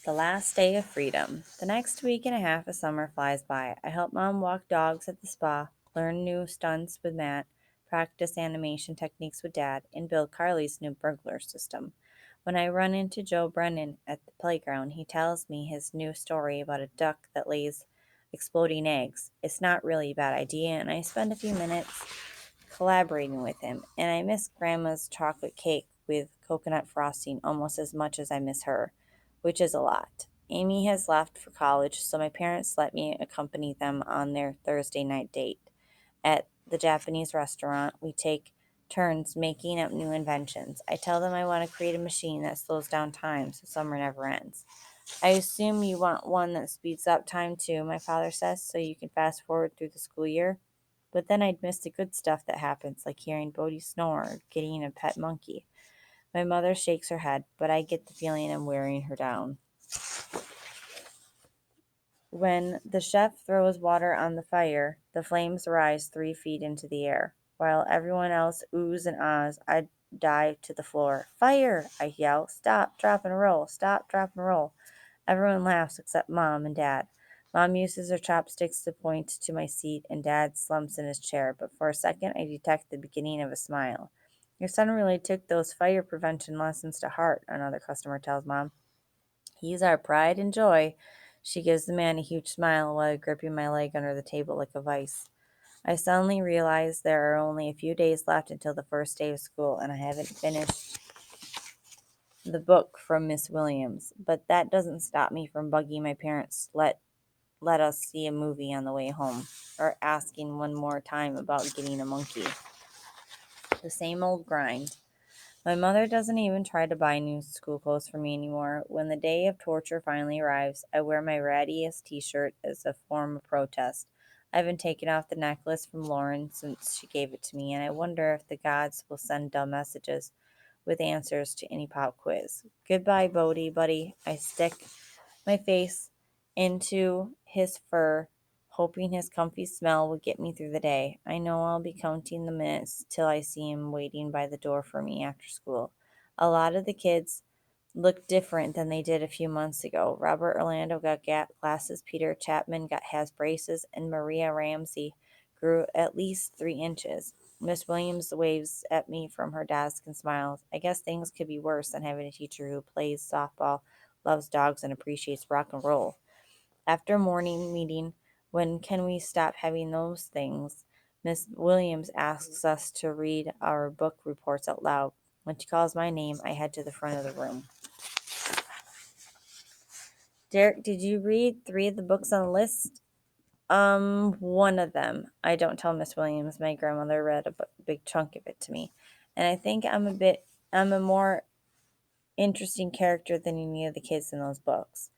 The last day of freedom. The next week and a half of summer flies by. I help Mom walk dogs at the spa, learn new stunts with Matt, practice animation techniques with Dad, and build Carly's new burglar system. When I run into Joe Brennan at the playground, he tells me his new story about a duck that lays exploding eggs. It's not really a bad idea, and I spend a few minutes collaborating with him. And I miss Grandma's chocolate cake with coconut frosting almost as much as I miss her, which is a lot. Amy has left for college, so my parents let me accompany them on their Thursday night date. At the Japanese restaurant, we take turns making up new inventions. I tell them I want to create a machine that slows down time so summer never ends. I assume you want one that speeds up time too, my father says, so you can fast forward through the school year. But then I'd miss the good stuff that happens, like hearing Bodhi snore or getting a pet monkey. My mother shakes her head, but I get the feeling I'm wearing her down. When the chef throws water on the fire, the flames rise 3 feet into the air. While everyone else oohs and ahs, I dive to the floor. Fire! I yell. Stop, drop, and roll. Stop, drop, and roll. Everyone laughs except Mom and Dad. Mom uses her chopsticks to point to my seat, and Dad slumps in his chair, but for a second I detect the beginning of a smile. Your son really took those fire prevention lessons to heart, another customer tells Mom. He's our pride and joy. She gives the man a huge smile while gripping my leg under the table like a vice. I suddenly realize there are only a few days left until the first day of school, and I haven't finished the book from Miss Williams. But that doesn't stop me from bugging my parents. Let us see a movie on the way home, or asking one more time about getting a monkey. The same old grind. My mother doesn't even try to buy new school clothes for me anymore. When the day of torture finally arrives, I wear my rattiest t-shirt as a form of protest. I haven't taken off the necklace from Lauren since she gave it to me, and I wonder if the gods will send dumb messages with answers to any pop quiz. Goodbye, Bodie, buddy. I stick my face into his fur, hoping his comfy smell would get me through the day. I know I'll be counting the minutes till I see him waiting by the door for me after school. A lot of the kids look different than they did a few months ago. Robert Orlando got glasses, Peter Chapman has braces, and Maria Ramsey grew at least 3 inches. Miss Williams waves at me from her desk and smiles. I guess things could be worse than having a teacher who plays softball, loves dogs, and appreciates rock and roll. After morning meeting, when can we stop having those things? Miss Williams asks us to read our book reports out loud. When she calls my name, I head to the front of the room. Derek, did you read 3 of the books on the list? One of them. I don't tell Miss Williams. My grandmother read a big chunk of it to me. And I think I'm a more interesting character than any of the kids in those books.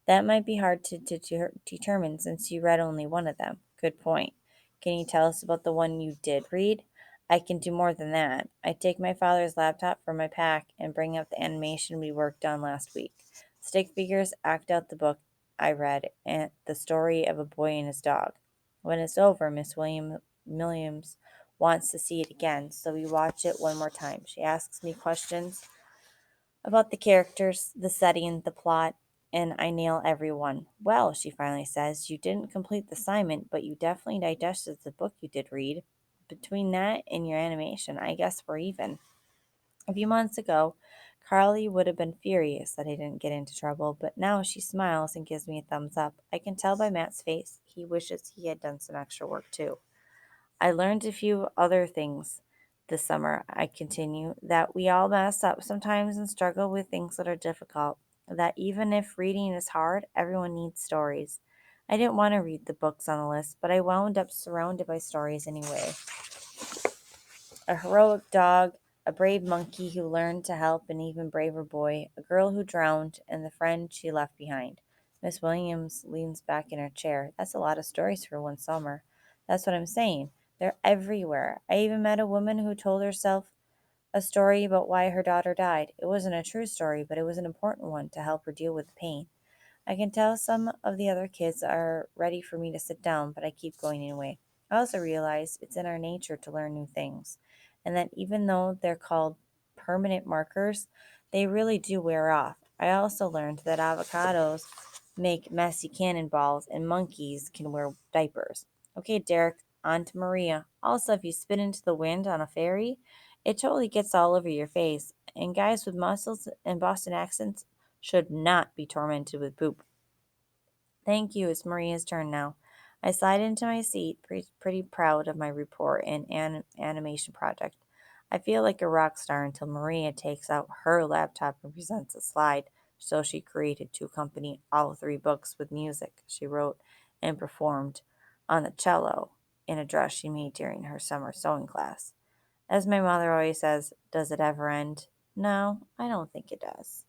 That might be hard to determine since you read only one of them. Good point. Can you tell us about the one you did read? I can do more than that. I take my father's laptop from my pack and bring up the animation we worked on last week. Stick figures act out the book I read and the story of a boy and his dog. When it's over, Williams wants to see it again, so we watch it one more time. She asks me questions about the characters, the setting, the plot, and I nail every one. Well, she finally says, you didn't complete the assignment, but you definitely digested the book you did read. Between that and your animation, I guess we're even. A few months ago, Carly would have been furious that I didn't get into trouble, but now she smiles and gives me a thumbs up. I can tell by Matt's face he wishes he had done some extra work too. I learned a few other things this summer, I continue, that we all mess up sometimes and struggle with things that are difficult. That even if reading is hard, everyone needs stories. I didn't want to read the books on the list, but I wound up surrounded by stories anyway. A heroic dog, a brave monkey who learned to help an even braver boy, a girl who drowned, and the friend she left behind. Miss Williams leans back in her chair. That's a lot of stories for one summer. That's what I'm saying. They're everywhere. I even met a woman who told herself a story about why her daughter died. It wasn't a true story, but it was an important one to help her deal with the pain. I can tell some of the other kids are ready for me to sit down, but I keep going anyway. I also realize it's in our nature to learn new things, and that even though they're called permanent markers, they really do wear off. I also learned that avocados make messy cannonballs and monkeys can wear diapers. Okay, Derek, on to Maria. Also, if you spit into the wind on a ferry, it totally gets all over your face, and guys with muscles and Boston accents should not be tormented with poop. Thank you. It's Maria's turn now. I slide into my seat, pretty proud of my report and animation project. I feel like a rock star until Maria takes out her laptop and presents a slide so she created to accompany all three books with music she wrote and performed on the cello in a dress she made during her summer sewing class. As my mother always says, does it ever end? No, I don't think it does.